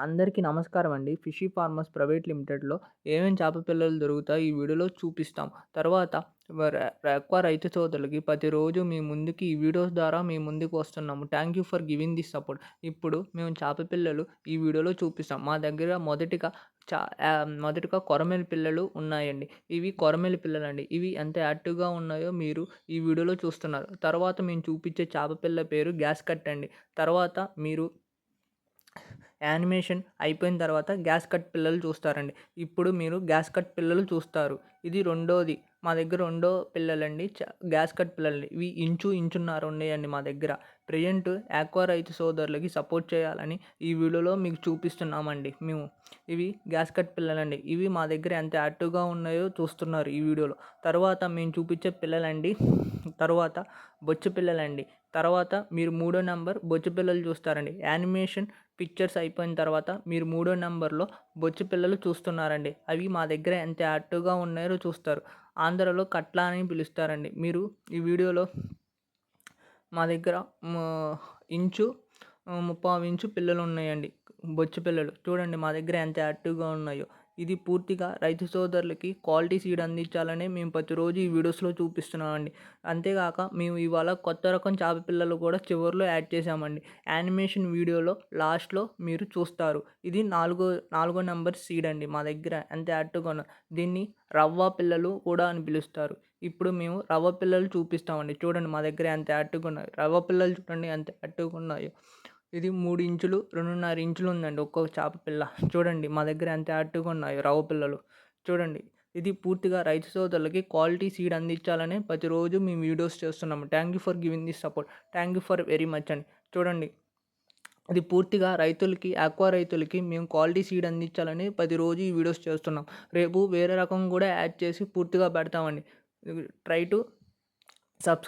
అందరికీ నమస్కారం అండి. ఫిషీ ఫార్మర్స్ ప్రైవేట్ లిమిటెడ్‌లో ఏమేం చేప పిల్లలు దొరుకుతాయో ఈ వీడియోలో చూపిస్తాం. తర్వాత ఎక్కువ రైతు సోదరులకి ప్రతిరోజు మీ ముందుకి ఈ వీడియోస్ ద్వారా మీ ముందుకు వస్తున్నాము. Thank you for giving this support. ఇప్పుడు మేము చేప పిల్లలు ఈ వీడియోలో చూపిస్తాం. మా దగ్గర మొదటిగా కొరమేను పిల్లలు ఉన్నాయండి. ఇవి కొరమేను పిల్లలండి. ఇవి ఎంత యాక్టివ్‌గా ఉన్నాయో మీరు ఈ వీడియోలో చూస్తున్నారు. తర్వాత మేము చూపించే చేప పిల్ల పేరు గ్యాస్ కట్ అండి. తర్వాత మీరు యానిమేషన్ అయిపోయిన తర్వాత గ్యాస్ కట్ పిల్లలు చూస్తారండి. ఇప్పుడు మీరు గ్యాస్ కట్ పిల్లలు చూస్తారు. ఇది రెండోది. మా దగ్గర రెండో పిల్లలండి గ్యాస్ కట్ పిల్లలండి. ఇవి ఇంచున్నర ఉన్నాయండి మా దగ్గర. ప్రెజెంట్ ఆక్వా రైతు సోదరులకి సపోర్ట్ చేయాలని ఈ వీడియోలో మీకు చూపిస్తున్నామండి మేము. ఇవి గ్యాస్ కట్ పిల్లలండి. ఇవి మా దగ్గర ఎంత యాక్టివ్‌గా ఉన్నాయో చూస్తున్నారు ఈ వీడియోలో. తర్వాత మేము చూపించే పిల్లలండి. తర్వాత బొచ్చు పిల్లలండి. తర్వాత మీరు మూడో నంబర్ బొచ్చు పిల్లలు చూస్తారండి. యానిమేషన్ పిక్చర్స్ అయిపోయిన తర్వాత మీరు మూడో నంబర్‌లో బొచ్చు పిల్లలు చూస్తున్నారండి. అవి మా దగ్గర ఎంత యాక్టివ్‌గా ఉన్నాయో చూస్తారు. ఆంధ్రాలో కట్ల అని పిలుస్తారండి. మీరు ఈ వీడియోలో మా దగ్గర మా ఇంచు ముప్పావు ఇంచు పిల్లలు ఉన్నాయండి. బొచ్చు పిల్లలు చూడండి మా దగ్గర ఎంత యాక్టివ్‌గా ఉన్నాయో. ఇది పూర్తిగా రైతు సోదరులకి క్వాలిటీ సీడ్ అందించాలనే మేము ప్రతిరోజు ఈ వీడియోస్‌లో చూపిస్తున్నామండి. అంతేగాక మేము ఇవాళ కొత్త రకం చేప పిల్లలు కూడా చివర్లో యాడ్ చేశామండి. యానిమేషన్ వీడియోలో లాస్ట్‌లో మీరు చూస్తారు. ఇది నాలుగో నంబర్ సీడ్ అండి మా దగ్గర ఎంత యాక్టివ్‌గా దీన్ని రవ్వ పిల్లలు కూడా అని పిలుస్తారు. ఇప్పుడు మేము రవ్వ పిల్లలు చూపిస్తామండి. చూడండి మా దగ్గర ఎంత యాక్టివ్‌గా ఉన్నాయో. రవ్వ పిల్లలు చూడండి ఎంత యాక్టివ్‌గా ఉన్నాయో. ఇది 3 ఇంచులు, 2.5 ఇంచులు ఉందండి ఒక్కొక్క చేప పిల్ల. చూడండి మా దగ్గర ఎంత యాక్టివ్‌గా ఉన్నాయో రవ్వ పిల్లలు. చూడండి ఇది పూర్తిగా రైతు సోదరులకి క్వాలిటీ సీడ్ అందించాలనే ప్రతిరోజు మేము వీడియోస్ చేస్తున్నాము. Thank you for giving this support. Thank you for very much అండి. చూడండి ఇది పూర్తిగా రైతులకి, ఆక్వా రైతులకి మేము క్వాలిటీ సీడ్ అందించాలని ప్రతిరోజు ఈ వీడియోస్ చేస్తున్నాం. రేపు వేరే రకం కూడా యాడ్ చేసి పూర్తిగా పెడతామండి. Try to subscribe.